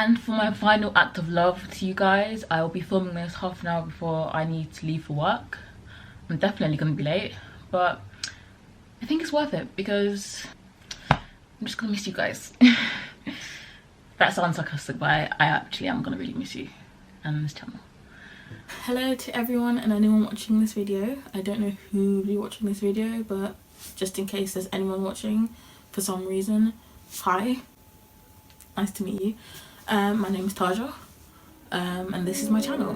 And for my final act of love to you guys, I will be filming this half an hour before I need to leave for work. I'm definitely gonna be late, but I think it's worth it because I'm just gonna miss you guys. That sounds sarcastic, but I actually am gonna really miss you and this channel. Hello to everyone and anyone watching this video. I don't know who will be watching this video, but just in case there's anyone watching for some reason, hi, nice to meet you. My name is Taja, and this is my channel.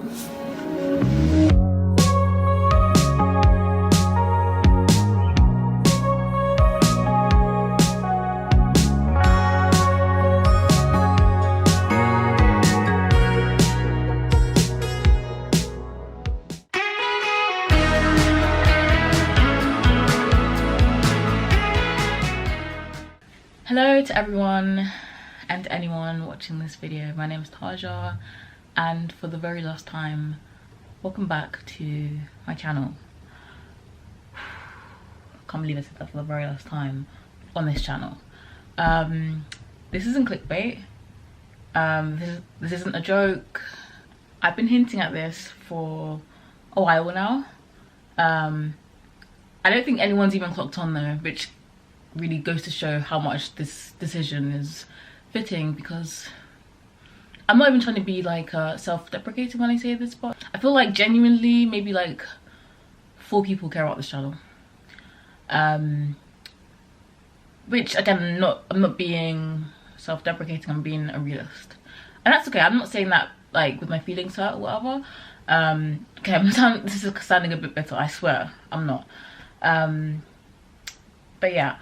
Hello to everyone and anyone watching this video. My name is Taja, and for the very last time, welcome back to my channel. I can't believe I said that for the very last time on this channel. This isn't clickbait. This isn't a joke. I've been hinting at this for a while now. I don't think anyone's even clocked on though, which really goes to show how much this decision is fitting, because I'm not even trying to be like self-deprecating when I say this, but I feel like genuinely maybe like 4 people care about this channel, which again, I'm not being self-deprecating, I'm being a realist, and that's okay. I'm not saying that like with my feelings hurt or whatever. Okay, this is sounding a bit better, I swear I'm not. But yeah,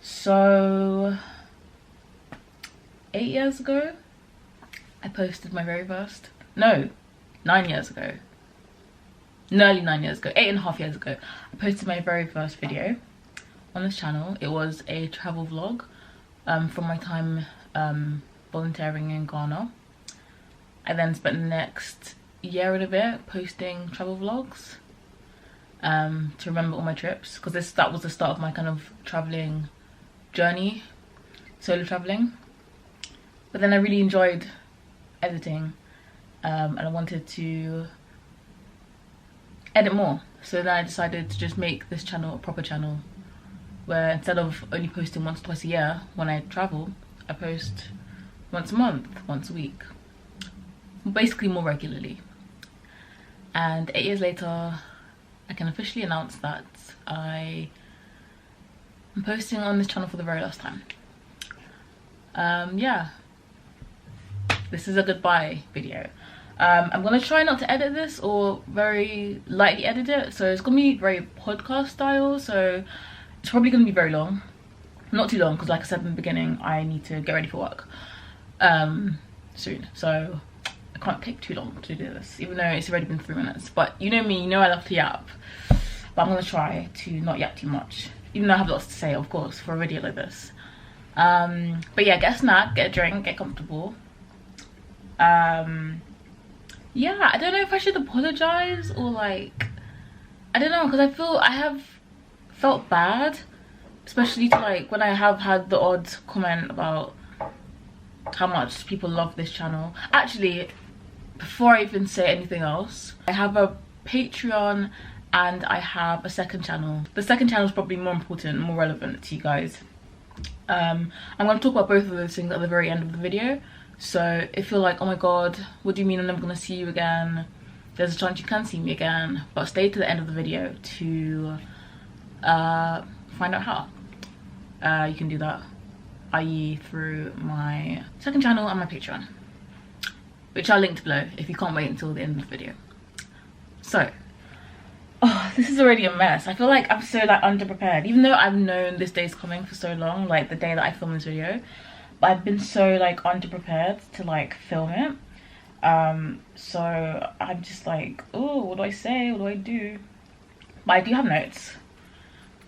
so 8 years ago I posted my very first, no, 9 years ago, nearly 9 years ago, 8.5 years ago, I posted my very first video on this channel. It was a travel vlog from my time volunteering in Ghana. I then spent the next year and a bit posting travel vlogs to remember all my trips, because that was the start of my kind of traveling journey, solo traveling. But then I really enjoyed editing, and I wanted to edit more, so then I decided to just make this channel a proper channel, where instead of only posting once or twice a year when I travel, I post once a month, once a week, basically more regularly. And 8 years later, I can officially announce that I am posting on this channel for the very last time. Yeah, this is a goodbye video. I'm gonna try not to edit this, or very lightly edit it, so it's gonna be very podcast style, so it's probably gonna be very long. Not too long, because like I said in the beginning, I need to get ready for work soon, so I can't take too long to do this, even though it's already been 3 minutes. But you know me, you know I love to yap, but I'm gonna try to not yap too much, even though I have lots to say, of course, for a video like this. But yeah, get a snack, get a drink, get comfortable. Yeah, I don't know if I should apologize or like, I don't know, because I feel I have felt bad, especially to like when I have had the odd comment about how much people love this channel. Actually, before I even say anything else, I have a Patreon and I have a second channel. The second channel is probably more important, more relevant to you guys. I'm going to talk about both of those things at the very end of the video. So if you're like, oh my god, what do you mean I'm never going to see you again? There's a chance you can see me again, but stay to the end of the video to find out how. You can do that, i.e. through my second channel and my Patreon, which I'll link below if you can't wait until the end of the video. So, oh, this is already a mess. I feel like I'm so like underprepared, even though I've known this day's coming for so long, like the day that I filmed this video, but I've been so like underprepared to like film it. So I'm just like, oh, what do I say, what do I do? But I do have notes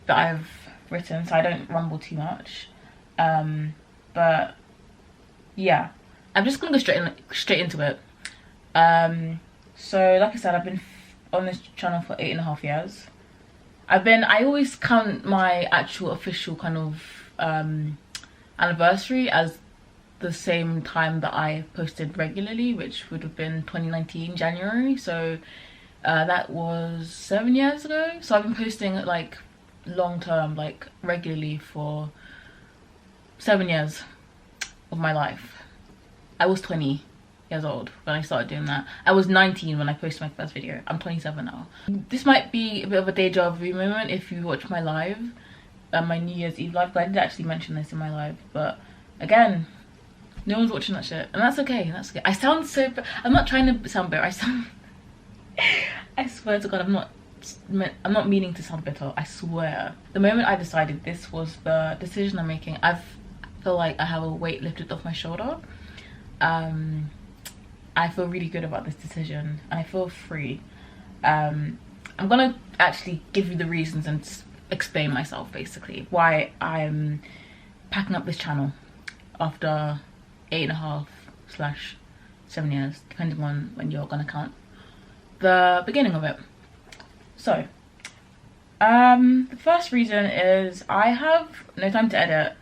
that I've written, so I don't rumble too much. But yeah, I'm just gonna go straight into it. So like I said, I've been on this channel for 8.5 years. I always count my actual official kind of anniversary as the same time that I posted regularly, which would have been 2019 January. So that was 7 years ago. So I've been posting like long term, like regularly, for 7 years of my life. I was 20 years old when I started doing that. I was 19 when I posted my first video. I'm 27 now. This might be a bit of a deja vu moment if you watch my live, my New Year's Eve live, but I did actually mention this in my live. But again, no one's watching that shit, and that's okay. That's okay. I sound so. I'm not trying to sound bitter. I sound. I swear to God, I'm not meaning to sound bitter. I swear. The moment I decided this was the decision I'm making, I feel like I have a weight lifted off my shoulder. I feel really good about this decision, and I feel free. I'm gonna actually give you the reasons and explain myself, basically, why I'm packing up this channel after 8.5/7 years, depending on when you're gonna count the beginning of it. So the first reason is I have no time to edit.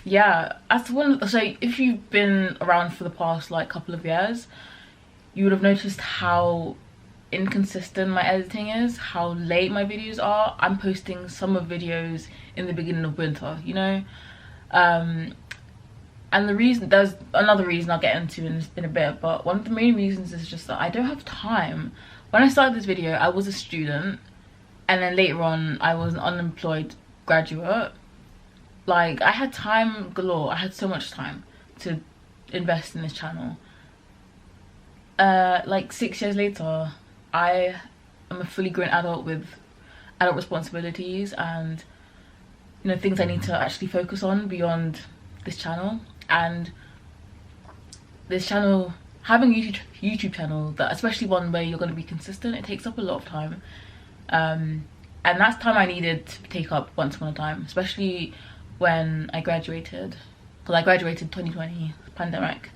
Yeah, so if you've been around for the past like couple of years, you would have noticed how inconsistent my editing is, how late my videos are. I'm posting summer videos in the beginning of winter, you know. And there's another reason I'll get into in a bit, but one of the main reasons is just that I don't have time. When I started this video, I was a student, and then later on I was an unemployed graduate. Like, I had time galore. I had so much time to invest in this channel. Like 6 years later, I am a fully grown adult with adult responsibilities and, you know, things I need to actually focus on beyond this channel. And this channel, having a YouTube channel, that especially one where you're going to be consistent, it takes up a lot of time. And that's time I needed to take up once upon a time, especially when I graduated. Because I graduated 2020, pandemic,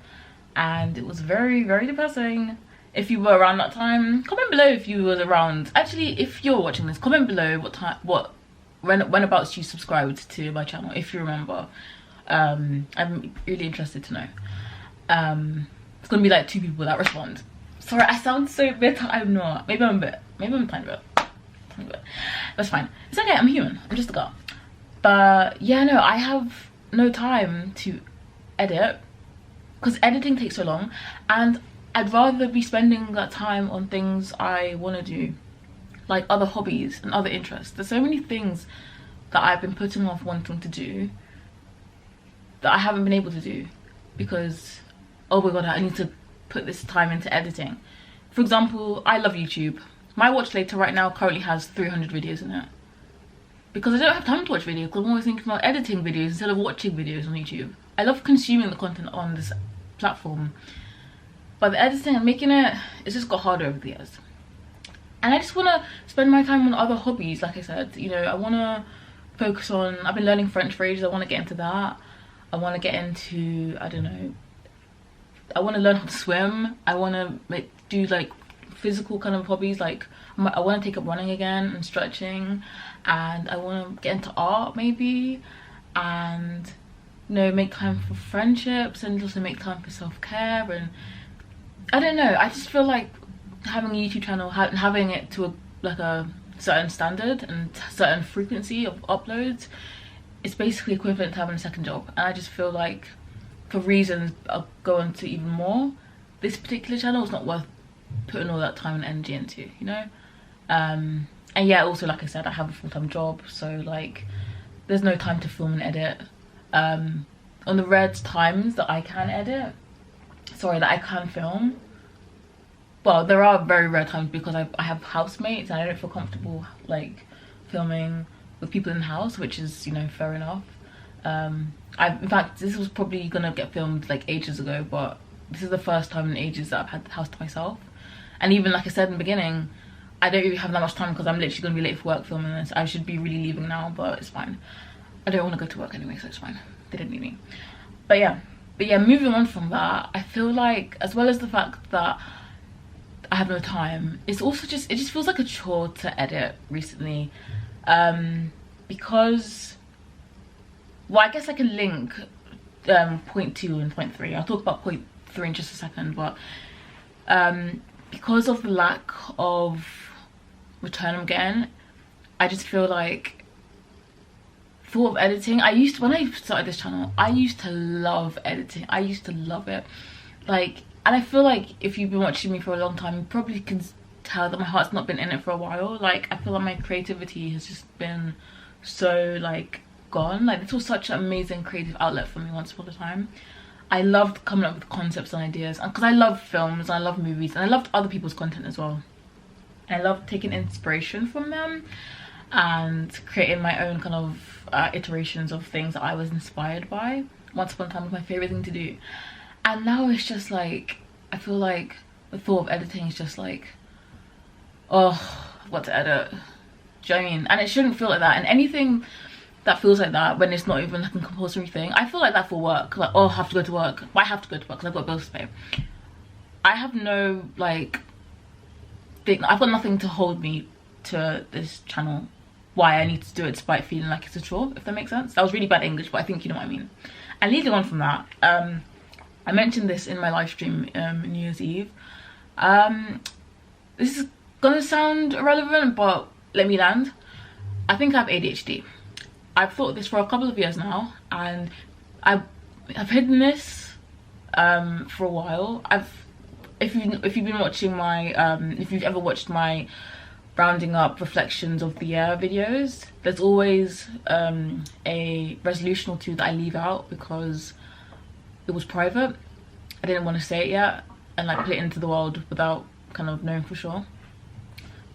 and it was very, very depressing. If you were around that time, comment below if you was around. Actually, if you're watching this, comment below whenabouts you subscribed to my channel, if you remember. I'm really interested to know. It's gonna be like 2 people that respond. Sorry, I sound so bitter. I'm not. Maybe I'm a tiny bit. That's fine. It's okay, I'm human. I'm just a girl. But yeah, no, I have no time to edit because editing takes so long, and I'd rather be spending that time on things I want to do, like other hobbies and other interests. There's so many things that I've been putting off wanting to do that I haven't been able to do because, oh my God, I need to put this time into editing. For example, I love YouTube. My watch later right now currently has 300 videos in it because I don't have time to watch videos, because I'm always thinking about editing videos instead of watching videos on YouTube. I love consuming the content on this platform, but the editing and making it's just got harder over the years. And I just want to spend my time on other hobbies. Like I said, you know, I want to focus on, I've been learning French for ages. I want to get into that. I want to get into, I don't know, I want to learn how to swim. I want to do like physical kind of hobbies, like I want to take up running again and stretching, and I want to get into art maybe, and, you know, make time for friendships and also make time for self-care. And I don't know, I just feel like having a YouTube channel, having it to a certain standard and certain frequency of uploads, it's basically equivalent to having a second job. And I just feel like, for reasons I'll go into even more, this particular channel is not worth putting all that time and energy into, you know. And yeah, also, like I said, I have a full-time job, so like there's no time to film and edit. On the rare times that I can edit, that I can film, well, there are very rare times because I have housemates and I don't feel comfortable like filming with people in the house, which is, you know, fair enough. In fact, this was probably gonna get filmed like ages ago, but this is the first time in ages that I've had the house to myself. And even, like I said in the beginning, I don't really have that much time because I'm literally gonna be late for work filming this. I should be really leaving now, but it's fine. I don't want to go to work anyway, so it's fine. They didn't need me. But yeah, moving on from that, I feel like, as well as the fact that I have no time, it's also it just feels like a chore to edit recently. Because, well, I guess I can link point 2 and point 3. I'll talk about point 3 in just a second, but because of the lack of return I'm getting, I just feel like thought of editing. When I started this channel, I used to love editing. I used to love it. Like, and I feel like if you've been watching me for a long time, you probably can tell that my heart's not been in it for a while. Like, I feel like my creativity has just been so like gone. Like, this was such an amazing creative outlet for me once upon a time. I loved coming up with concepts and ideas, and because I love films and I love movies and I loved other people's content as well. And I loved taking inspiration from them and creating my own kind of iterations of things that I was inspired by. Once upon a time was my favorite thing to do, and now it's just like, I feel like the thought of editing is just like, oh, what to edit? Do you know what I mean? And it shouldn't feel like that. And anything that feels like that, when it's not even like a compulsory thing, I feel like that for work. Like, oh, I have to go to work. Well, I have to go to work because I've got bills to pay. I have no like thing. I've got nothing to hold me to this channel. Why I need to do it despite feeling like it's a chore, if that makes sense. That was really bad English, but I think you know what I mean. And leading on from that, I mentioned this in my live stream New Year's Eve. This is gonna sound irrelevant, but let me land. I think I have ADHD. I've thought this for a couple of years now, and I've hidden this for a while. If you've been watching my if you've ever watched my rounding up reflections of the year videos, there's always a resolution or two that I leave out because it was private. I didn't want to say it yet and like put it into the world without kind of knowing for sure.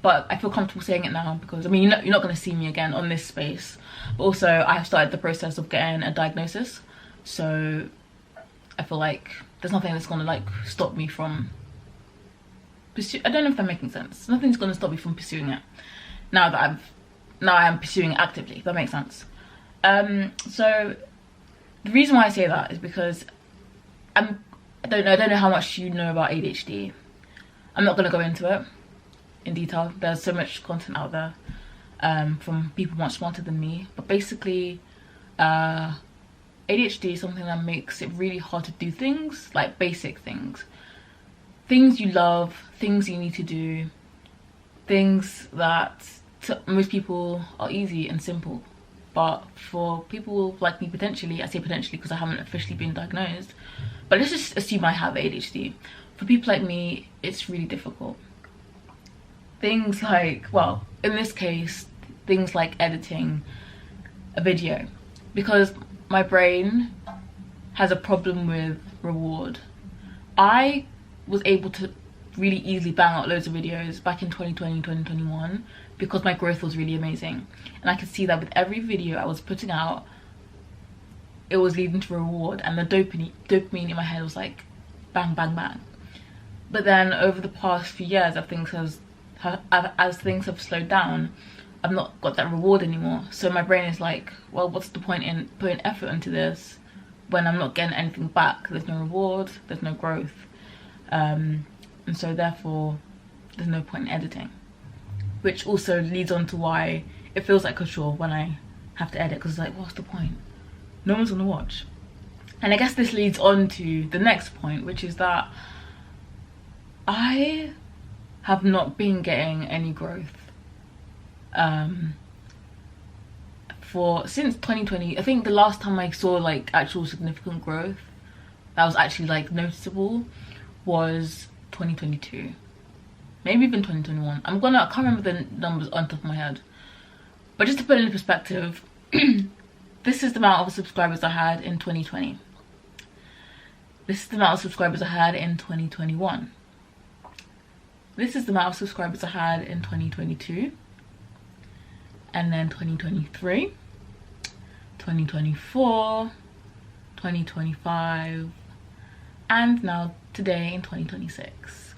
But I feel comfortable saying it now because, I mean, you're not going to see me again on this space. But also, I have started the process of getting a diagnosis. So I feel like there's nothing that's going to like stop me from I don't know if that's making sense. Nothing's going to stop me from pursuing it now that I am pursuing it actively, if that makes sense. So the reason why I say that is because I don't know how much you know about ADHD. I'm not going to go into it in detail. There's so much content out there from people much smarter than me, but basically ADHD is something that makes it really hard to do things, like basic things you love, things you need to do, things that to most people are easy and simple, but for people like me, potentially, I say potentially because I haven't officially been diagnosed, but let's just assume I have ADHD. For people like me, it's really difficult. Things like, well, in this case, things like editing a video, because my brain has a problem with reward. I was able to really easily bang out loads of videos back in 2020, 2021 because my growth was really amazing, and I could see that with every video I was putting out, it was leading to reward, and the dopamine in my head was like bang bang bang. But then over the past few years, as things have slowed down, I've not got that reward anymore. So my brain is like, well, what's the point in putting effort into this when I'm not getting anything back? There's no reward, there's no growth, and so therefore there's no point in editing, which also leads on to why it feels like a chore when I have to edit, because it's like, what's the point? No one's gonna watch. And I guess this leads on to the next point, which is that I have not been getting any growth since 2020. I think the last time I saw like actual significant growth that was actually like noticeable was 2022, maybe even 2021. I can't remember the numbers on top of my head, but just to put it in perspective, this is the amount of subscribers I had in 2020. This is the amount of subscribers I had in 2021. This is the amount of subscribers I had in 2022, and then 2023, 2024, 2025, and now today in 2026.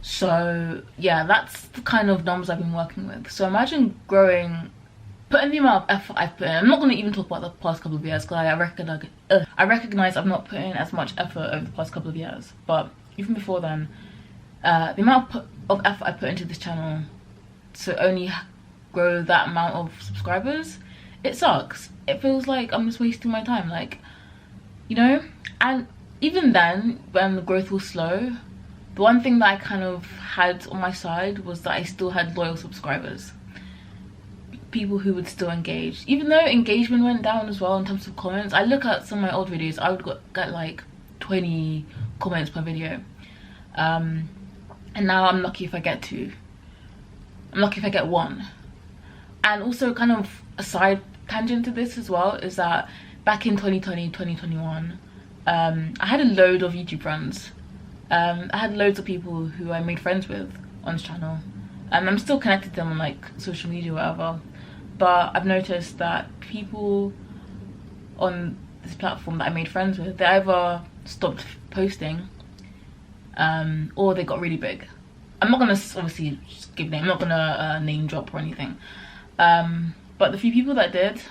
So yeah, that's the kind of numbers I've been working with. So imagine growing, putting the amount of effort I've put in. I'm not going to even talk about the past couple of years because I recognize I've not put in as much effort over the past couple of years, but even before then, the amount of effort I put into this channel to only grow that amount of subscribers, it sucks. It feels like I'm just wasting my time. Like, you know. And even then, when the growth was slow, the one thing that I kind of had on my side was that I still had loyal subscribers, people who would still engage, even though engagement went down as well in terms of comments. I look at some of my old videos, I would get like 20 comments per video, and now I'm lucky if I get 2. I'm lucky if I get 1. And also, kind of a side tangent to this as well, is that back in 2020, 2021, I had a load of YouTube friends. I had loads of people who I made friends with on this channel, and I'm still connected to them on like social media or whatever. But I've noticed that people on this platform that I made friends with, they either stopped posting, or they got really big. I'm not gonna obviously give name, I'm not gonna name drop or anything. But the few people that did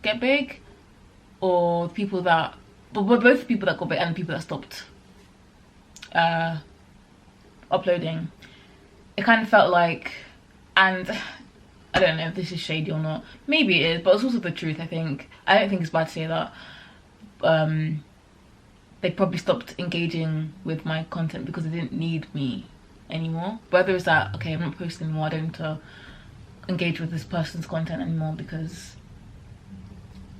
get big, or the people that, but both the people that got big and the people that stopped uploading, it kind of felt like, and I don't know if this is shady or not, maybe it is, but it's also the truth. I don't think it's bad to say that they probably stopped engaging with my content because they didn't need me anymore. Whether it's that, okay, I'm not posting anymore, I don't need to engage with this person's content anymore because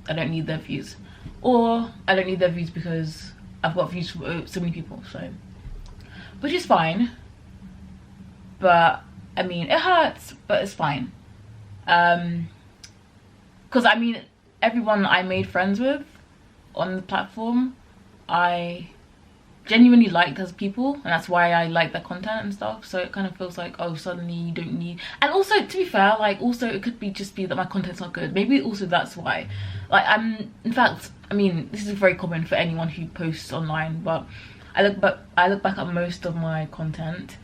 I don't need their views, or I don't need their views because I've got views from so many people, so, which is fine. But I mean, it hurts, but it's fine. Because I mean, everyone I made friends with on the platform, I genuinely liked as people, and that's why I like their content and stuff. So it kind of feels like, oh, suddenly you don't need. And also, to be fair, like, also it could be just be that my content's not good. Maybe also that's why. Like, in fact, I mean, this is very common for anyone who posts online, but I look back at most of my content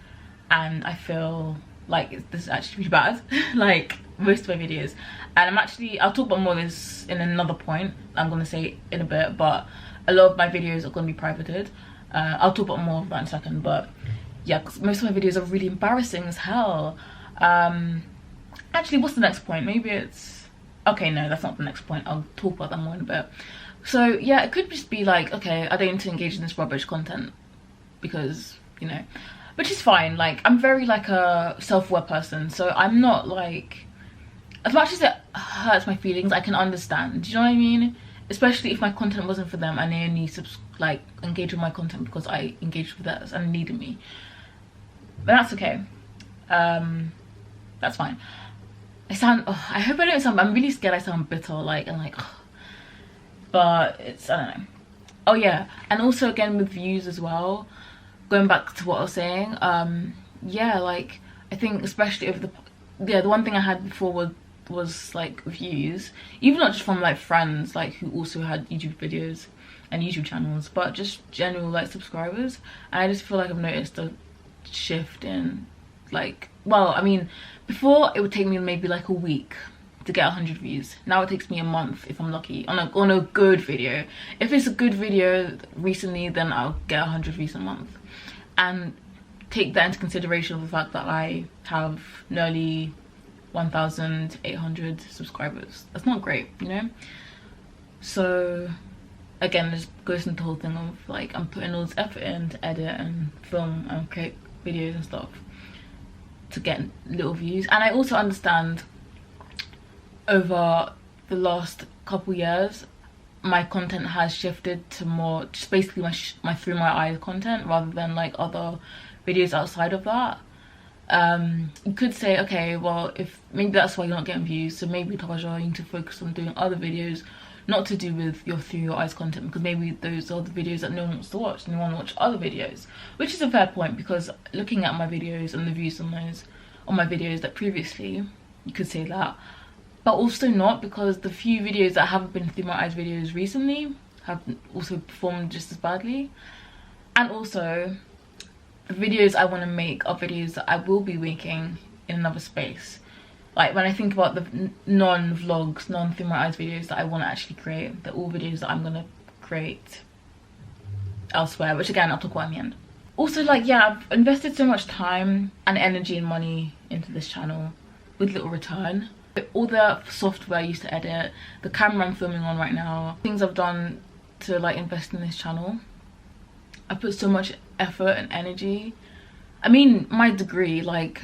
and I feel like this is actually pretty bad. Like, most of my videos. And I'll talk about more of this in another point I'm gonna say in a bit, but a lot of my videos are gonna be privated. I'll talk about more of that in a second, but yeah, because most of my videos are really embarrassing as hell. Actually, what's the next point? Maybe it's, okay, no, that's not the next point. I'll talk about that more in a bit. So yeah, it could just be like, okay, I don't need to engage in this rubbish content because, you know, which is fine. Like, I'm very like a self-aware person, so I'm not like, as much as it hurts my feelings, I can understand. Do you know what I mean? Especially if my content wasn't for them and they only like engage with my content because I engaged with theirs and needed me. But that's okay. That's fine. I hope I don't sound, I'm really scared I sound bitter, like, and like, but it's, I don't know. Oh yeah, and also again with views as well, going back to what I was saying, yeah, like, I think especially over the one thing I had before was like views, even not just from like friends like who also had YouTube videos and YouTube channels, but just general like subscribers. And I just feel like I've noticed a shift in, like, well, I mean, before it would take me maybe like a week to get 100 views. Now it takes me a month if I'm lucky on a good video. If it's a good video recently, then I'll get 100 views a month. And take that into consideration of the fact that I have nearly 1,800 subscribers. That's not great, you know? So again, it just goes into the whole thing of like, I'm putting all this effort in to edit and film and create videos and stuff to get little views. And I also understand over the last couple years my content has shifted to more just basically my through my eyes content rather than like other videos outside of that. You could say, okay, well, if maybe that's why you're not getting views, so maybe Taja, you need to focus on doing other videos not to do with your through your eyes content, because maybe those are the videos that no one wants to watch and they want to watch other videos, which is a fair point, because looking at my videos and the views on my videos that previously, you could say that, but also not, because the few videos that haven't been through my eyes videos recently have also performed just as badly. And also the videos I want to make are videos that I will be making in another space. Like, when I think about the non-vlogs, non-through my eyes videos that I want to actually create, they're all videos that I'm going to create elsewhere, which again I'll talk about in the end. Also, like, yeah, I've invested so much time and energy and money into this channel with little return. All the software I used to edit, the camera I'm filming on right now, things I've done to like invest in this channel. I put so much effort and energy. I mean, my degree, like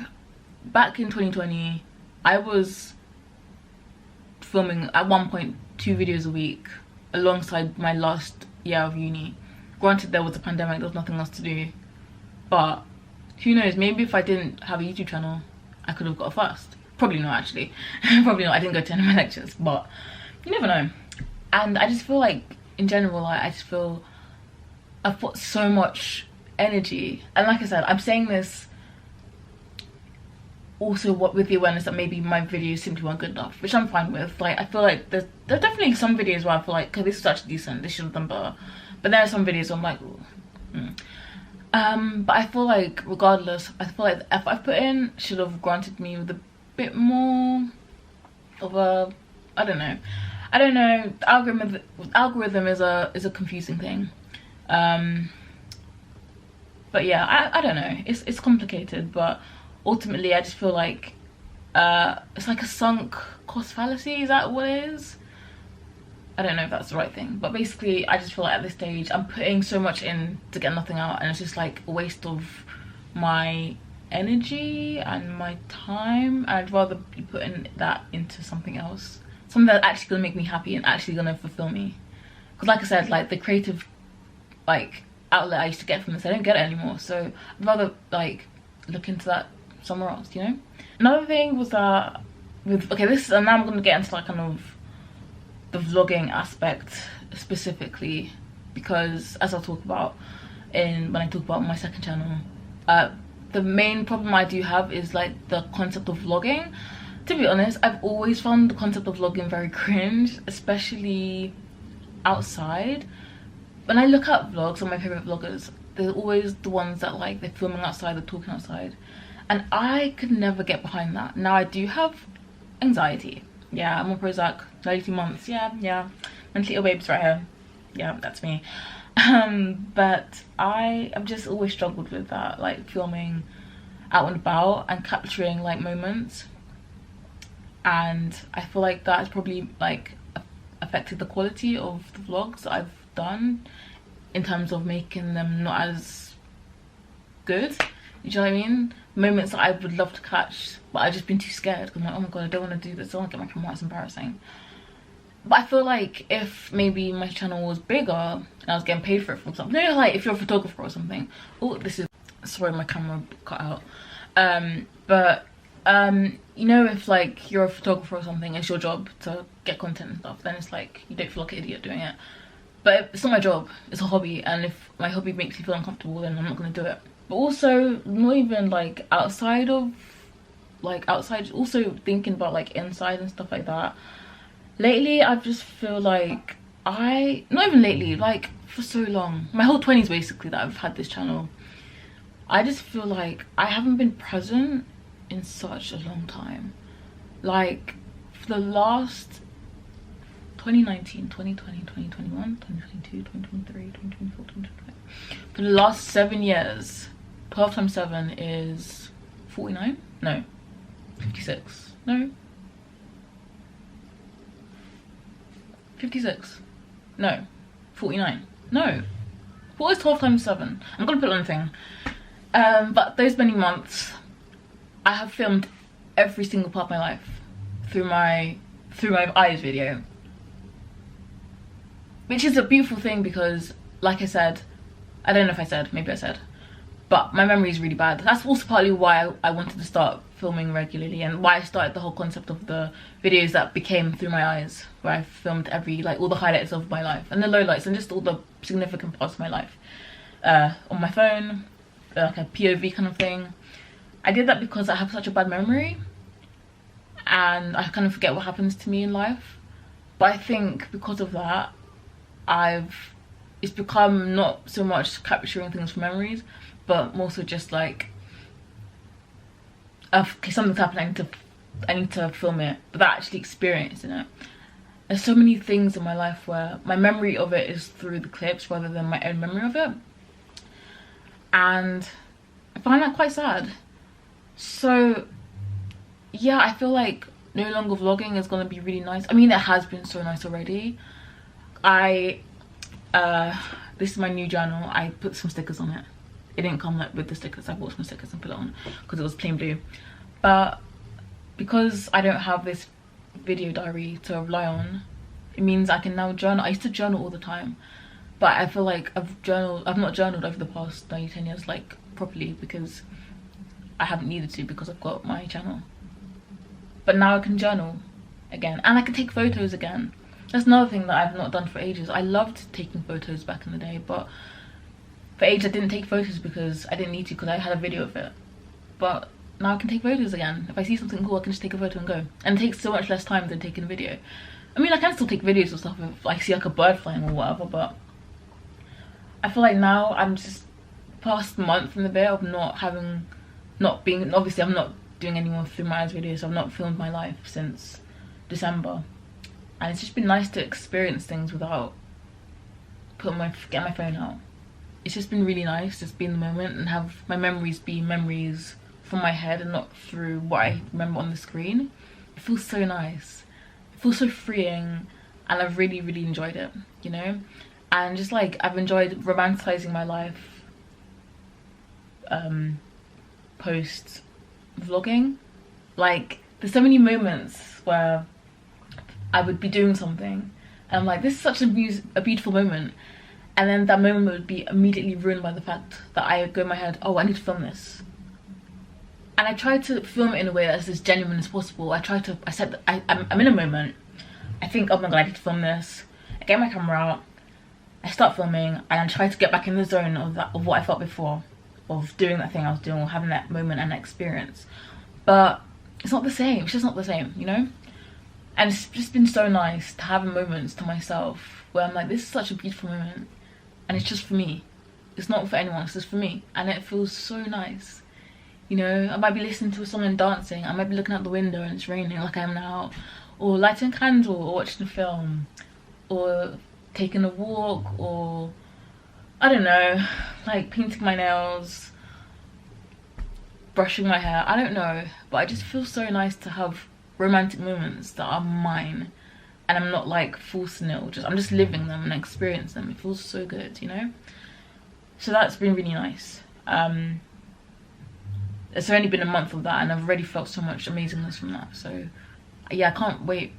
back in 2020, I was filming at one point 2 videos a week alongside my last year of uni. Granted, there was a pandemic, there was nothing else to do, but who knows, maybe if I didn't have a YouTube channel, I could have got a first. Probably not, actually. Probably not. I didn't go to any of my lectures, but you never know. And I just feel like, in general, like, I just feel I've put so much energy. And like I said, I'm saying this also with the awareness that maybe my videos simply weren't good enough, which I'm fine with. Like, I feel like there are definitely some videos where I feel like, okay, this is actually decent, this should have done better. But there are some videos where I'm like, but I feel like regardless, I feel like the effort I put in should have granted me with a bit more of a, I don't know. The algorithm is a confusing thing. But yeah, I don't know. It's complicated, but ultimately I just feel like it's like a sunk cost fallacy. Is that what it is? I don't know if that's the right thing, but basically I just feel like at this stage I'm putting so much in to get nothing out, and it's just like a waste of my energy and my time. I'd rather be putting that into something else, something that's actually gonna make me happy and actually gonna fulfill me. Because like I said, like the creative like outlet I used to get from this, I don't get it anymore, so I'd rather like look into that somewhere else, you know. Another thing was that with, okay, this, and now I'm gonna get into like kind of the vlogging aspect specifically, because as I'll talk about when I talk about my second channel, the main problem I do have is like the concept of vlogging. To be honest, I've always found the concept of vlogging very cringe, especially outside. When I look at vlogs of my favorite vloggers, they're always the ones that like they're filming outside, they're talking outside, and I could never get behind that. Now I do have anxiety. Yeah, I'm on Prozac, 92 months. Yeah, mentally ill babes right here. Yeah, that's me. But I've just always struggled with that, like filming out and about and capturing like moments, and I feel like that has probably like affected the quality of the vlogs that I've done in terms of making them not as good. You know what I mean? Moments that I would love to catch, but I've just been too scared because I'm like, oh my god, I don't want to do this, I don't want to get my camera, it's embarrassing. But I feel like if maybe my channel was bigger and I was getting paid for it for something, you know, like if you're a photographer or something. Oh, this is, sorry, my camera cut out. You know, if like you're a photographer or something, it's your job to get content and stuff, then it's like you don't feel like an idiot doing it. But it's not my job, it's a hobby, and if my hobby makes me feel uncomfortable, then I'm not going to do it. But also, not even like outside, also thinking about like inside and stuff like that. Lately, I just feel like not even lately, like for so long, my whole 20s basically that I've had this channel, I just feel like I haven't been present in such a long time. Like for the last 2019, 2020, 2021, 2022, 2023, 2024, 2025. For the last 7 years, 12 times 7 is 49? No. 56? No. 56? No. 49? No. What is 12 times 7? I'm gonna put it on the thing. But those many months, I have filmed every single part of my life through my eyes video. Which is a beautiful thing because, like I said, I don't know if I said, maybe I said, but my memory is really bad. That's also partly why I wanted to start filming regularly, and why I started the whole concept of the videos that became Through My Eyes, where I filmed all the highlights of my life, and the lowlights, and just all the significant parts of my life on my phone, like a POV kind of thing. I did that because I have such a bad memory, and I kind of forget what happens to me in life. But I think because of that, it's become not so much capturing things from memories, but more so just like, okay, something's happening, I need to film it, without actually experiencing it. There's so many things in my life where my memory of it is through the clips rather than my own memory of it, and I find that quite sad. So yeah, I feel like no longer vlogging is going to be really nice. I mean, it has been so nice already. I This is my new journal. I put some stickers on it. It didn't come like with the stickers. I bought some stickers and put it on because it was plain blue. But because I don't have this video diary to rely on, it means I can now journal. I used to journal all the time, but I feel like I've not journaled over the past 10 years like properly, because I haven't needed to, because I've got my channel. But now I can journal again, and I can take photos again. That's another thing that I've not done for ages. I loved taking photos back in the day, but for ages I didn't take photos because I didn't need to, because I had a video of it. But now I can take photos again. If I see something cool, I can just take a photo and go. And it takes so much less time than taking a video. I mean, I can still take videos of stuff if I see like a bird flying or whatever, but I feel like now I'm just past a month from the bit of obviously I'm not doing any more through my eyes videos, so I've not filmed my life since December. And it's just been nice to experience things without getting my phone out. It's just been really nice just be in the moment and have my memories be memories from my head and not through what I remember on the screen. It feels so nice. It feels so freeing, and I've really, really enjoyed it, you know? And just like, I've enjoyed romanticizing my life post vlogging. Like, there's so many moments where I would be doing something and I'm like, this is such a beautiful moment, and then that moment would be immediately ruined by the fact that I go in my head, oh, I need to film this. And I try to film it in a way that's as genuine as possible. I'm in a moment, I think, oh my god, I need to film this. I get my camera out, I start filming, and I try to get back in the zone of what I felt before, of doing that thing I was doing, or having that moment and that experience. But it's not the same. It's just not the same, you know? And it's just been so nice to have moments to myself where I'm like, this is such a beautiful moment, and it's just for me. It's not for anyone, it's just for me. And it feels so nice. You know, I might be listening to a song and dancing. I might be looking out the window and it's raining like I am now, or lighting a candle, or watching a film, or taking a walk, or I don't know, like painting my nails, brushing my hair. I don't know, but it just feels so nice to have romantic moments that are mine, and I'm not like forcing it, I'm just living them and experiencing them. It feels so good, you know? So that's been really nice. It's only been a month of that, and I've already felt so much amazingness from that. So yeah, I can't wait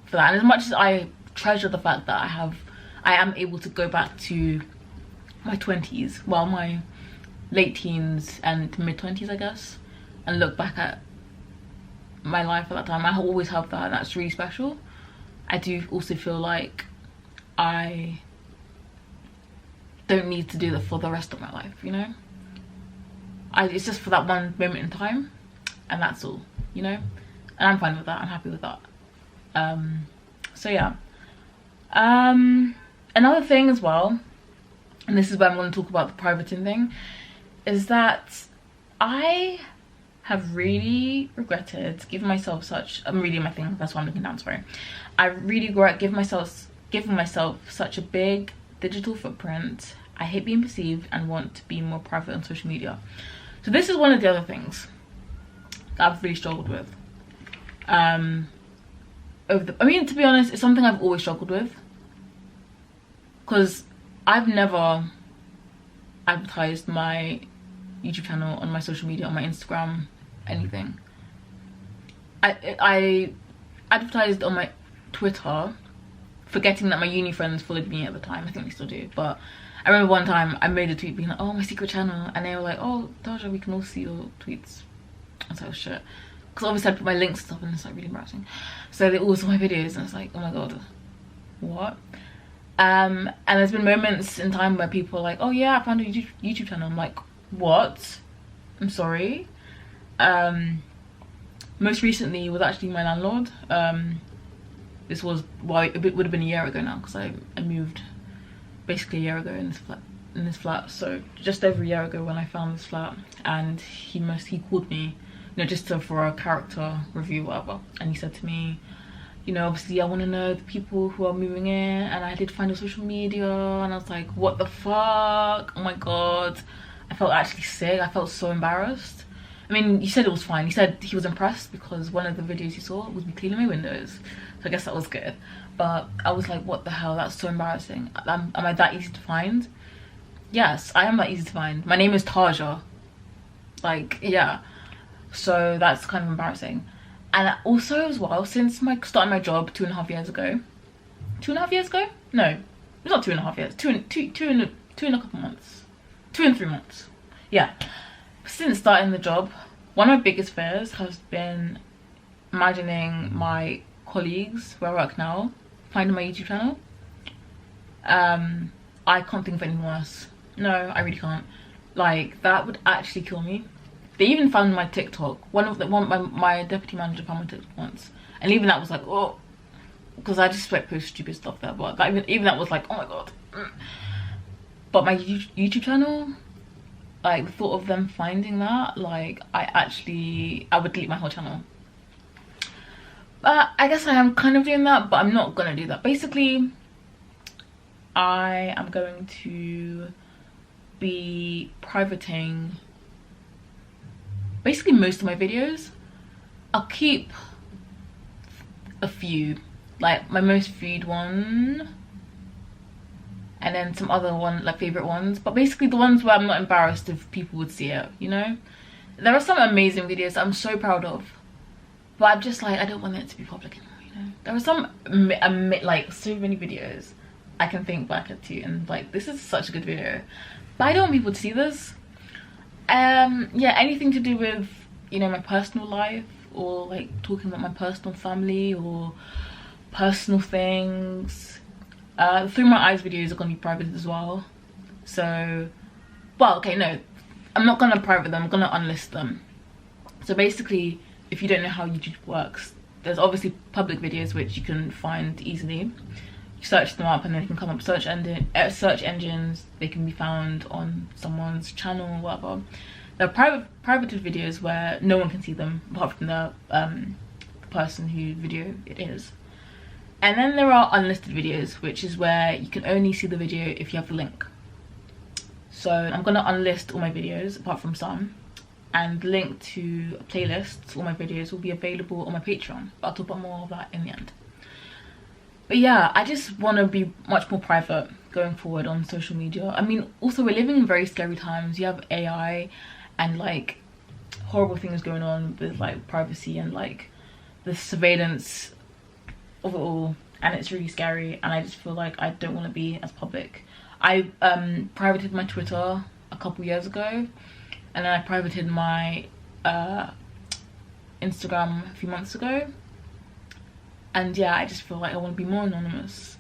for that. And as much as I treasure the fact that I am able to go back to my 20s, well, my late teens and mid-20s, I guess, and look back at my life at that time, I always have that, and that's really special. I do also feel like I don't need to do that for the rest of my life, you know? It's just for that one moment in time, and that's all, you know? And I'm fine with that, I'm happy with that. So yeah. Another thing as well, and this is where I'm going to talk about the privating thing, is that I have really regretted giving myself such, I'm reading my thing, that's why I'm looking down, sorry. I really regret giving myself such a big digital footprint. I hate being perceived and want to be more private on social media. So this is one of the other things that I've really struggled with. I mean, to be honest, it's something I've always struggled with, because I've never advertised my YouTube channel on my social media, on my Instagram, anything. I advertised on my Twitter, forgetting that my uni friends followed me at the time. I think they still do, but I remember one time I made a tweet being like, oh, my secret channel, and they were like, oh, Tasha, we can all see your tweets. I was like, oh shit, because obviously I put my links and stuff, and it's like really embarrassing. So they all saw my videos, and it's like, oh my god, what? And there's been moments in time where people are like, oh yeah, I found a YouTube channel. I'm like, what? I'm sorry. Most recently was actually my landlord. This was, well, it would have been a year ago now, because I moved basically a year ago in this flat. So just over a year ago when I found this flat, and he called me, you know, just for a character review, whatever, and he said to me, you know, obviously I want to know the people who are moving in, and I did find your social media. And I was like, what the fuck? Oh my god. I felt actually sick. I felt so embarrassed. I mean, he said it was fine. He said he was impressed because one of the videos he saw was me cleaning my windows, so I guess that was good. but I was like, what the hell, that's so embarrassing. Am I that easy to find? Yes, I am that easy to find. My name is Taja. Like, yeah. So that's kind of embarrassing. And also as well, since starting my job 2.5 years ago. 2.5 years ago? No, it's not 2.5 years. Two and a couple months. 2 and 3 months. Yeah. Since starting the job, one of my biggest fears has been imagining my colleagues where I work now finding my YouTube channel. I can't think of anything worse. No, I really can't. Like, that would actually kill me. They even found my TikTok. My deputy manager found my TikTok once, and even that was like, oh, because I just like post stupid stuff there. But even that was like, oh my god. But my YouTube channel, like the thought of them finding that, like I would delete my whole channel. But I guess I am kind of doing that, but I'm not gonna do that. Basically, I am going to be privating basically most of my videos. I'll keep a few, like my most viewed one, and then some other like favorite ones, but basically the ones where I'm not embarrassed if people would see it, you know. There are some amazing videos that I'm so proud of, but I'm just like, I don't want it to be public anymore, you know. There are some like so many videos I can think back at to and like, this is such a good video, but I don't want people to see this. Yeah, anything to do with, you know, my personal life, or like talking about my personal family or personal things. Through my eyes videos are gonna be private as well. So, well, okay, no, I'm not gonna private them, I'm gonna unlist them. So basically, if you don't know how YouTube works, there's obviously public videos which you can find easily. You search them up and then you can come up search engines. They can be found on someone's channel or whatever. There are privated videos where no one can see them apart from the person whose video it is. And then there are unlisted videos, which is where you can only see the video if you have the link. So I'm gonna unlist all my videos apart from some, and the link to a playlist, all my videos will be available on my Patreon, but I'll talk about more of that in the end. But yeah, I just want to be much more private going forward on social media. I mean, also we're living in very scary times. You have AI and like horrible things going on with like privacy and like the surveillance of it all, and it's really scary, and I just feel like I don't want to be as public. I privated my Twitter a couple years ago, and then I privated my Instagram a few months ago. And yeah, I just feel like I want to be more anonymous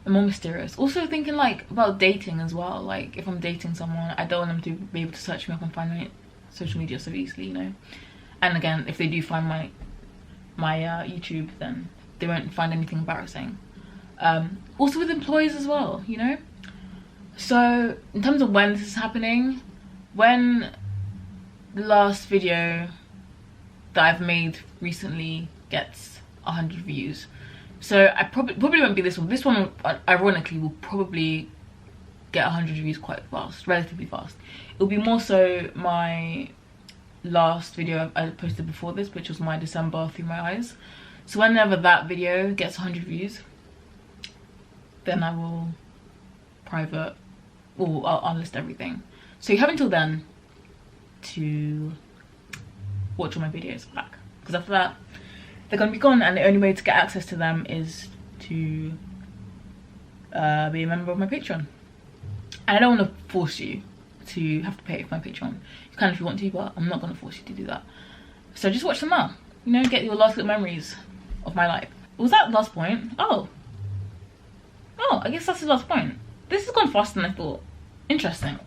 and more mysterious. Also thinking like about dating as well. Like if I'm dating someone, I don't want them to be able to search me up and find my social media so easily, you know. And again, if they do find my YouTube, then they won't find anything embarrassing. Also with employees as well, you know. So in terms of when this is happening, when the last video that I've made recently gets 100 views, so I probably won't be this one. This one ironically will probably get 100 views quite fast, relatively fast. It'll be more so my last video I posted before this, which was my December Through My Eyes. So whenever that video gets 100 views, then I will private, or I'll unlist everything. So you have until then to watch all my videos back, because after that they're gonna be gone, and the only way to get access to them is to be a member of my Patreon. And I don't want to force you to have to pay for my Patreon. You can if you want to, but I'm not gonna force you to do that. So just watch them now, you know, get your last little memories of my life. Was that the last point? Oh, I guess that's the last point. This has gone faster than I thought. Interesting.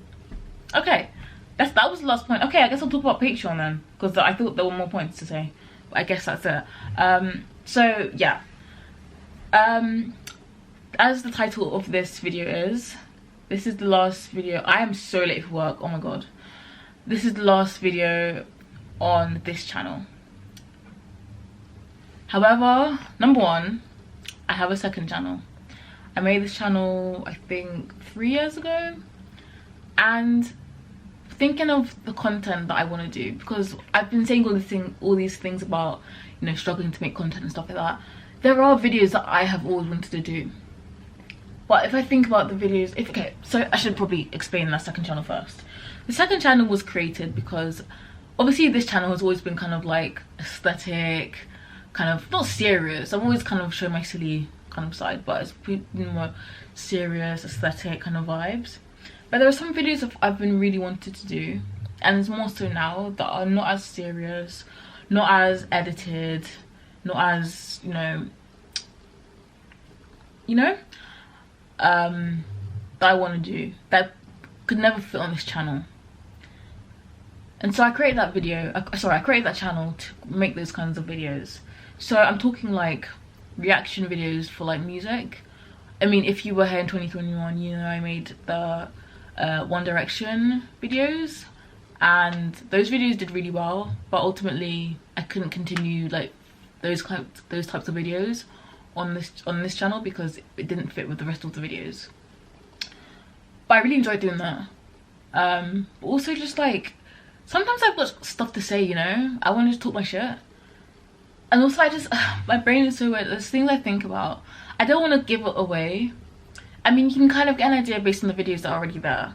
Okay, that was the last point. Okay, I guess I'll talk about Patreon then, because I thought there were more points to say. I guess that's it. So yeah, as the title of this video is, this is the last video. I am so late for work, oh my god. This is the last video on this channel. However, number one, I have a second channel. I made this channel I think 3 years ago, and thinking of the content that I want to do, because I've been saying all these things about, you know, struggling to make content and stuff like that. there are videos that I have always wanted to do. But if I think about the videos, okay, so I should probably explain that second channel first. The second channel was created because obviously this channel has always been kind of like aesthetic, kind of not serious. I've always kind of shown my silly kind of side, but it's been more serious, aesthetic kind of vibes. But there are some videos that I've been really wanted to do, and it's more so now, that are not as serious, not as edited, not as, that I want to do, that could never fit on this channel. And so I created that video, I created that channel to make those kinds of videos. So I'm talking like reaction videos for like music. I mean, if you were here in 2021, you know I made the One Direction videos, and those videos did really well, but ultimately I couldn't continue like those types of videos on this channel because it didn't fit with the rest of the videos. But I really enjoyed doing that. But also just like, sometimes I've got stuff to say, I want to just talk my shit. And also I just, my brain is so weird. There's things I think about. I don't want to give it away. I mean, you can kind of get an idea based on the videos that are already there.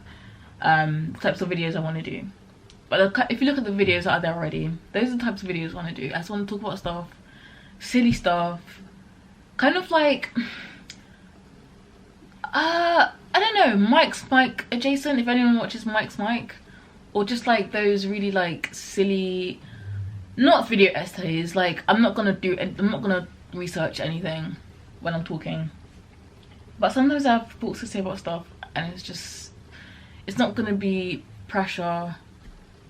The types of videos I want to do. But if you look at the videos that are there already, those are the types of videos I want to do. I just want to talk about stuff, silly stuff. Kind of like, I don't know, Mike's Mike adjacent, if anyone watches Mike's Mike. Or just like those really like silly, not video essays, like I'm not gonna research anything when I'm talking. But sometimes I have thoughts to say about stuff and it's not gonna be pressure.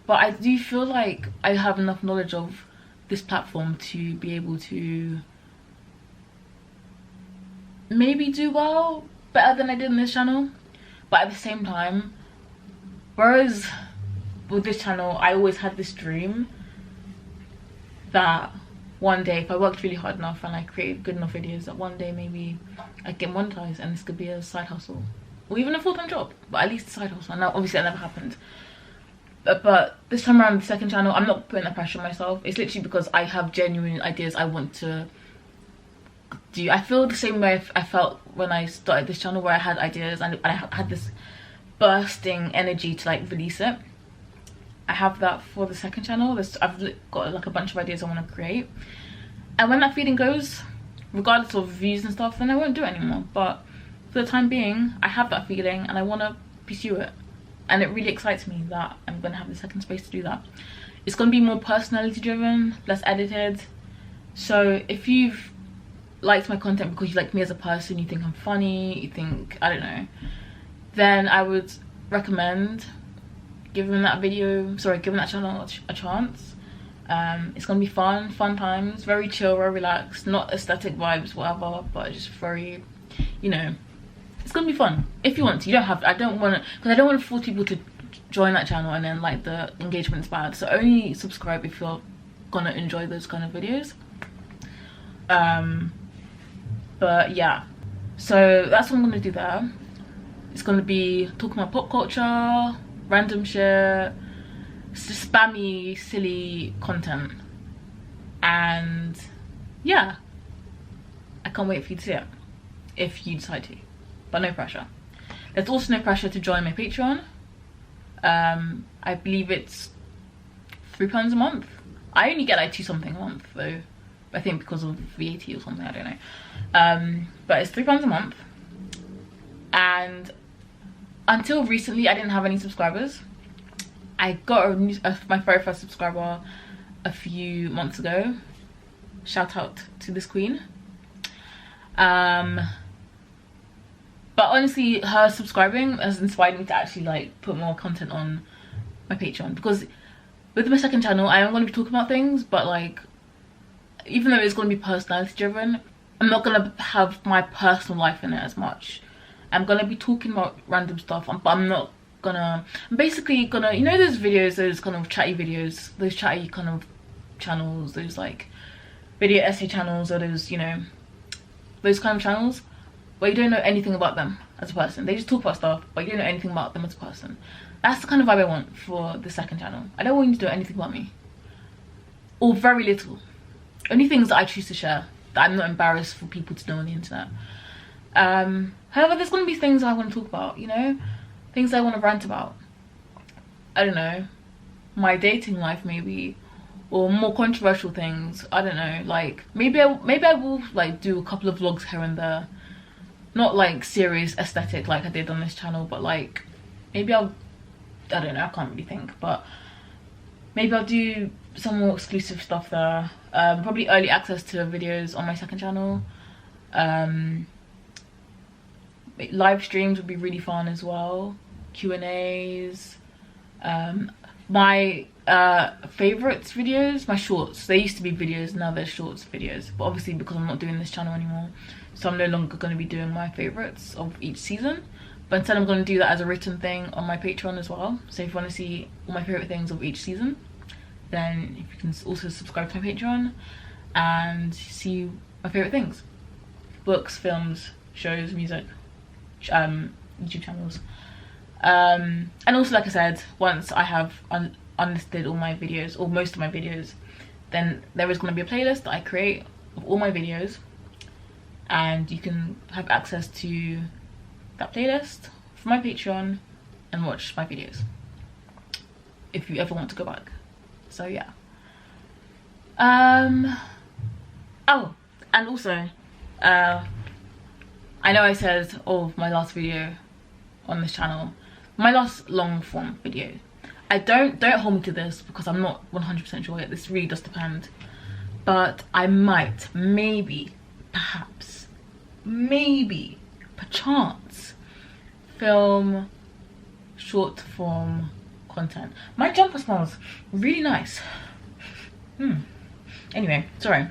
But I do feel like I have enough knowledge of this platform to be able to maybe do well, better than I did in this channel. But at the same time, whereas with this channel I always had this dream that one day, if I worked really hard enough and I created good enough videos, that one day maybe I'd get monetized and this could be a side hustle or even a full-time job, but at least a side hustle. And now obviously that never happened. But this time around, the second channel, I'm not putting that pressure on myself. It's literally because I have genuine ideas I want to do. I feel the same way I felt when I started this channel, where I had ideas and I had this bursting energy to like release it. I have that for the second channel. I've got like a bunch of ideas I want to create, and when that feeling goes, regardless of views and stuff, then I won't do it anymore. But for the time being, I have that feeling and I want to pursue it, and it really excites me that I'm gonna have the second space to do that. It's gonna be more personality driven, less edited. So if you've liked my content because you like me as a person, you think I'm funny, you think, I don't know, then I would recommend giving that channel a chance. It's gonna be fun times, very chill, very relaxed, not aesthetic vibes, whatever, but just very, it's gonna be fun. If you want to, you don't have to. I don't want to force people to join that channel and then like the engagement's bad. So only subscribe if you're gonna enjoy those kind of videos. But yeah, so that's what I'm gonna do there. It's gonna be talking about pop culture, random shit, just spammy, silly content. And yeah, I can't wait for you to see it if you decide to, but no pressure. There's also no pressure to join my Patreon. I believe it's £3 a month. I only get like 2 something a month though, I think because of VAT or something, I don't know. But it's £3 a month, and until recently I didn't have any subscribers. I got my very first subscriber a few months ago. Shout out to this queen. But honestly, her subscribing has inspired me to actually like put more content on my Patreon, because with my second channel I am going to be talking about things, but like, even though it's going to be personality driven, I'm not going to have my personal life in it as much. I'm going to be talking about random stuff, but I'm basically gonna, those videos, those kind of chatty videos, those chatty kind of channels, those like video essay channels, or those, those kind of channels where you don't know anything about them as a person. They just talk about stuff, but you don't know anything about them as a person. That's the kind of vibe I want for the second channel. I don't want you to know anything about me, or very little. Only things that I choose to share. that I'm not embarrassed for people to know on the internet. However, there's going to be things I want to talk about, you know, things I want to rant about. I don't know, my dating life maybe, or more controversial things. I don't know, like maybe I will like do a couple of vlogs here and there, not like serious aesthetic like I did on this channel, but like maybe I don't know, I can't really think, but maybe I'll do some more exclusive stuff there. Probably early access to videos on my second channel. Live streams would be really fun as well. Q&As. My favorites videos, my shorts. They used to be videos, now they're shorts videos. But obviously because I'm not doing this channel anymore, so I'm no longer going to be doing my favorites of each season. But instead I'm going to do that as a written thing on my Patreon as well. So if you want to see all my favorite things of each season, then you can also subscribe to my Patreon and see my favorite things. Books, films, shows, music, YouTube channels. And also, like I said, once I have unlisted all my videos, or most of my videos, then there is going to be a playlist that I create of all my videos, and you can have access to that playlist from my Patreon and watch my videos if you ever want to go back. So yeah. Oh, and also I know I said my last video on this channel, my last long form video, don't hold me to this because I'm not 100% sure yet, this really does depend, but I might, maybe, perhaps, maybe, perchance, film short form content. My jumper smells really nice. Anyway, sorry.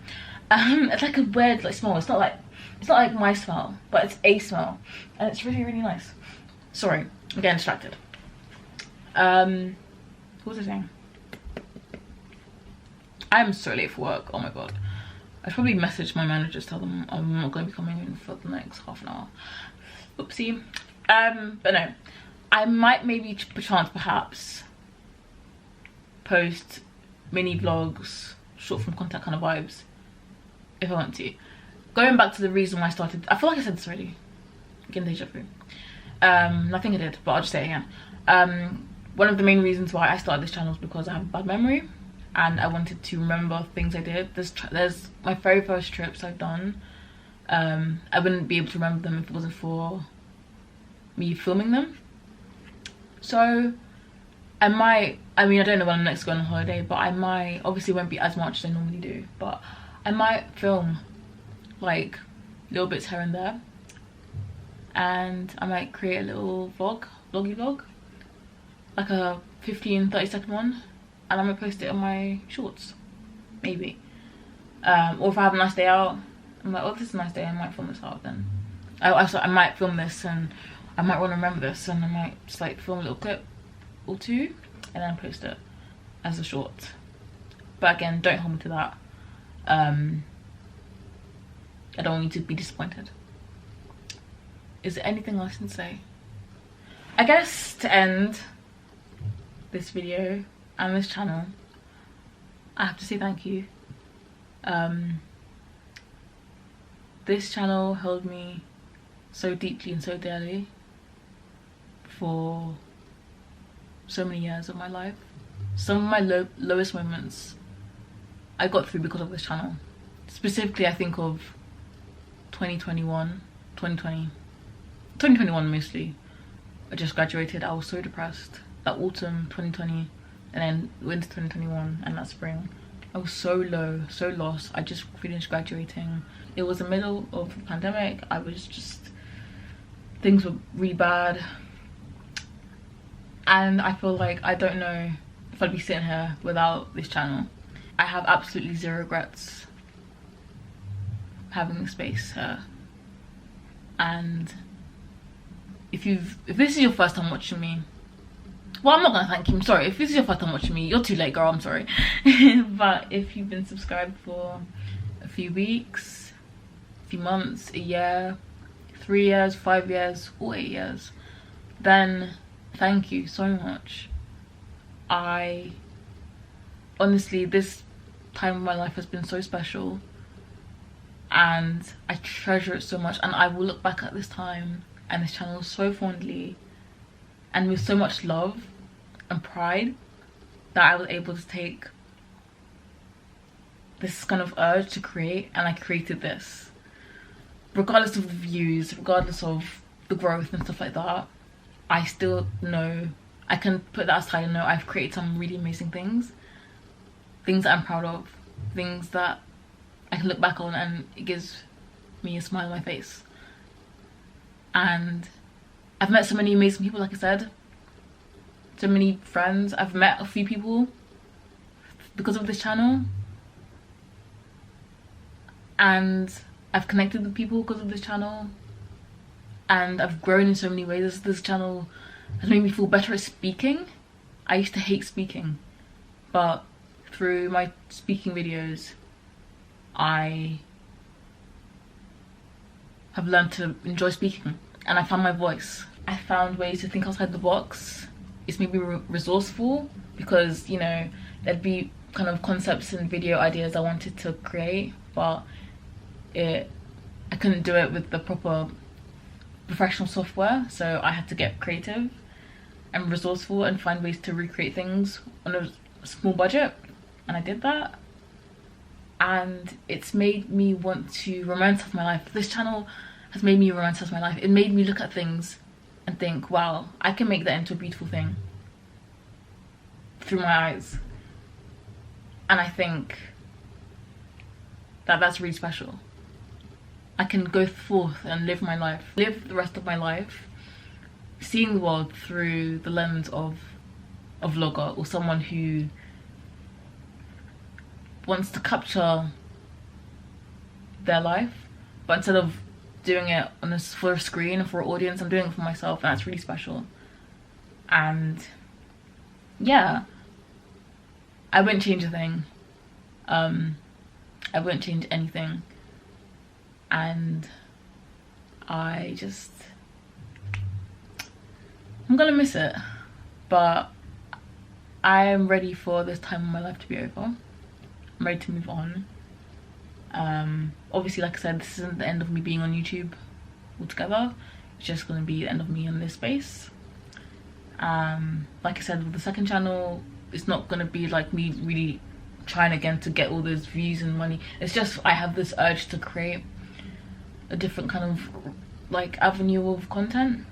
It's like a weird like smell. It's not like my smell, but it's a smell, and it's really, really nice. Sorry, I'm getting distracted. What was I saying? I'm so late for work. Oh my god. I should probably message my managers, tell them I'm not going to be coming in for the next half an hour. Oopsie. But no, I might maybe perchance perhaps post mini vlogs, short form content kind of vibes, if I want to. Going back to the reason why I started, I feel like I said this already, again, deja vu. I think I did, but I'll just say it again. One of the main reasons why I started this channel is because I have a bad memory, and I wanted to remember things I did. There's my very first trips I've done. I wouldn't be able to remember them if it wasn't for me filming them. So I might, I mean, I don't know when I'm next going on holiday, but I might, obviously it won't be as much as I normally do, but I might film like little bits here and there, and I might create a little vloggy vlog, like a 15-30 second one, and I might post it on my shorts, maybe. Or if I have a nice day out, I'm like, oh, this is a nice day, I might film this out then. I might film this, and I might want to remember this, and I might just like film a little clip or two and then post it as a short. But again, don't hold me to that. I don't want you to be disappointed. Is there anything else I can say? I guess to end this video and this channel, I have to say thank you. This channel held me so deeply and so dearly for so many years of my life. Some of my lowest moments I got through because of this channel. Specifically, I think of 2021 mostly. I just graduated. I was so depressed. That autumn 2020, and then winter 2021, and that spring, I was so low, so lost. I just finished graduating. It was the middle of the pandemic. I was just, things were really bad, and I feel like I don't know if I'd be sitting here without this channel. I have absolutely zero regrets having the space here. And if this is your first time watching me, well, I'm not gonna thank you, I'm sorry. If this is your first time watching me, you're too late, girl, I'm sorry. But if you've been subscribed for a few weeks, a few months, a year, 3 years, 5 years, or 8 years, then thank you so much. Honestly, this time of my life has been so special, and I treasure it so much, and I will look back at this time and this channel so fondly and with so much love and pride that I was able to take this kind of urge to create, and I created this. Regardless of the views, regardless of the growth and stuff like that, I still know, I can put that aside and know I've created some really amazing things that I'm proud of, things that I can look back on and it gives me a smile on my face. And I've met so many amazing people, like I said, so many friends. I've met a few people because of this channel, and I've connected with people because of this channel, and I've grown in so many ways. This channel has made me feel better at speaking. I used to hate speaking, but through my speaking videos I have learned to enjoy speaking, and I found my voice. I found ways to think outside the box. It's made me resourceful, because, you know, there'd be kind of concepts and video ideas I wanted to create, but I couldn't do it with the proper professional software, so I had to get creative and resourceful and find ways to recreate things on a small budget, and I did that. And it's made me want to romanticize my life. This channel has made me romanticize my life. It made me look at things and think, wow, I can make that into a beautiful thing through my eyes. And I think that that's really special. I can go forth and live my life, live the rest of my life seeing the world through the lens of a vlogger, or someone who wants to capture their life, but instead of doing it on for a screen and for an audience, I'm doing it for myself, and that's really special. And yeah, I wouldn't change a thing. I wouldn't change anything, and I'm gonna miss it, but I am ready for this time of my life to be over. I'm ready to move on. Obviously, like I said, this isn't the end of me being on YouTube altogether. It's just going to be the end of me in this space. Like I said, with the second channel, it's not going to be like me really trying again to get all those views and money. It's just I have this urge to create a different kind of like avenue of content.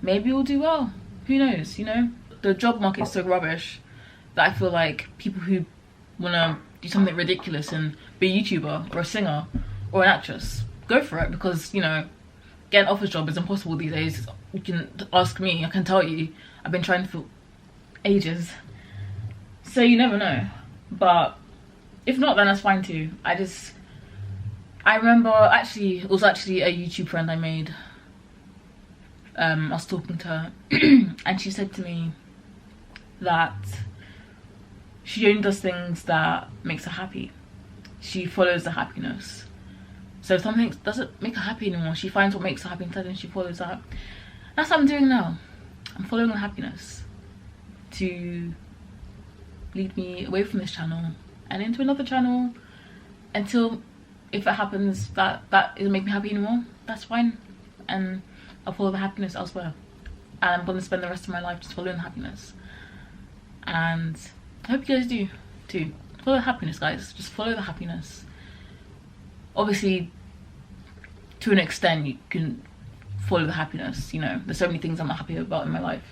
Maybe it'll do well, who knows, you know. The job market is so rubbish that I feel like people who want to do something ridiculous and be a YouTuber or a singer or an actress, go for it, because, you know, getting an office job is impossible these days. You can ask me, I can tell you, I've been trying for ages, so you never know. But if not, then that's fine too. I remember, actually, it was actually a YouTube friend I made. I was talking to her and she said to me that she only does things that makes her happy. She follows the happiness. So if something doesn't make her happy anymore, she finds what makes her happy instead and she follows that. That's what I'm doing now. I'm following the happiness to lead me away from this channel and into another channel until, if it happens that doesn't make me happy anymore, that's fine, and I'll follow the happiness elsewhere. And I'm going to spend the rest of my life just following the happiness. And I hope you guys do too. Follow the happiness, guys. Just follow the happiness. Obviously, to an extent, you can follow the happiness, you know. There's so many things I'm not happy about in my life.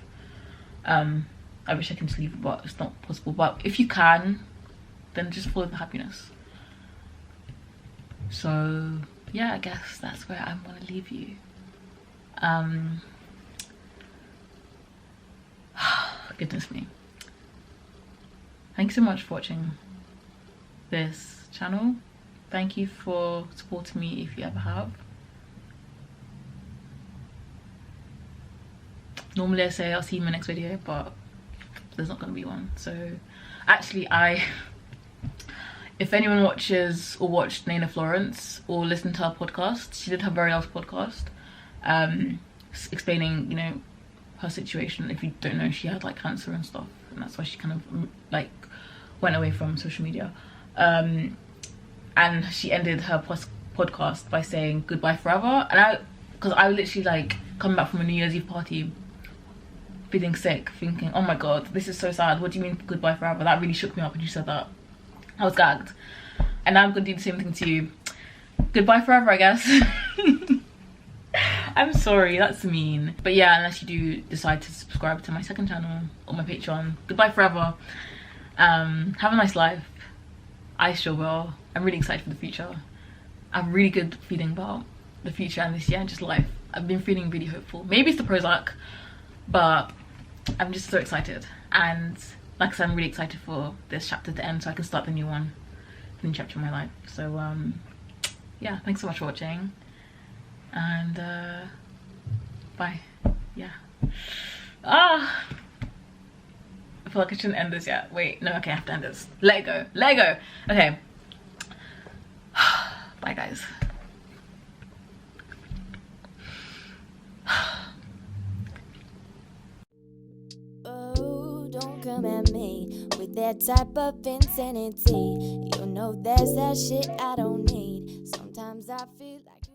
I wish I can just leave it, but it's not possible. But if you can, then just follow the happiness. So yeah, I guess that's where I'm gonna leave you. Goodness me. Thank you so much for watching this channel. Thank you for supporting me if you ever have. Normally I say I'll see you in my next video, but there's not going to be one. So actually, if anyone watches or watched Nana Florence or listened to her podcast, she did her very last podcast explaining, you know, her situation. If you don't know, she had like cancer and stuff, and that's why she kind of went away from social media. And she ended her podcast by saying goodbye forever, and because I was literally like coming back from a New Year's Eve party feeling sick, thinking, oh my god, this is so sad, what do you mean goodbye forever? That really shook me up when you said that. I was gagged. And now I'm gonna do the same thing to you. Goodbye forever, I guess. I'm sorry, that's mean. But yeah, unless you do decide to subscribe to my second channel or my Patreon, goodbye forever. Have a nice life. I sure will. I'm really excited for the future. I have a really good feeling about the future and this year and just life. I've been feeling really hopeful. Maybe it's the Prozac, but I'm just so excited. And like I said, I'm really excited for this chapter to end so I can start the new one, the new chapter of my life. So yeah, thanks so much for watching, and bye. Yeah. I feel like I shouldn't end this yet. Wait, no, okay, I have to end this. Let it go, let it go. Okay. Bye guys. Oh, don't come at me with that type of insanity. You know that's that shit I don't need. Sometimes I feel like